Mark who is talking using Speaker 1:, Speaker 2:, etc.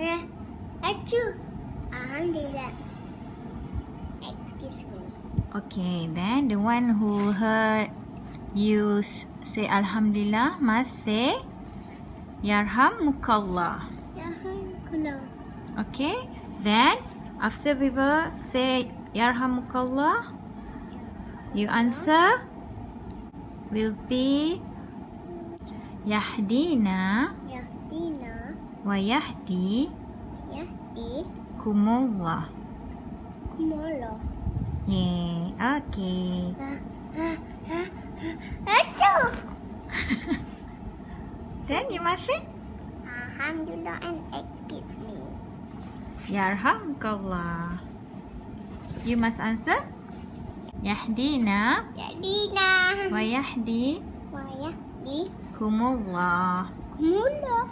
Speaker 1: Achu. Alhamdulillah. Excuse me.
Speaker 2: Okay, then the one who heard you say Alhamdulillah must say Yarhamukallah.
Speaker 1: Alhamdulillah.
Speaker 2: Okay, then after people say Yarhamukallah, you answer will be Yahdina
Speaker 1: Yahdina.
Speaker 2: wa yahdi
Speaker 1: Yahdi.
Speaker 2: kumullah.
Speaker 1: Kumolo.
Speaker 2: Yeah, okay.
Speaker 1: Achu.
Speaker 2: Then you must say
Speaker 1: Alhamdulillah and excuse me.
Speaker 2: Yarhamukallah. You must answer Yahdina
Speaker 1: Yahdina.
Speaker 2: wa yahdi
Speaker 1: Wa yahdi.
Speaker 2: kumullah.
Speaker 1: Kumolo.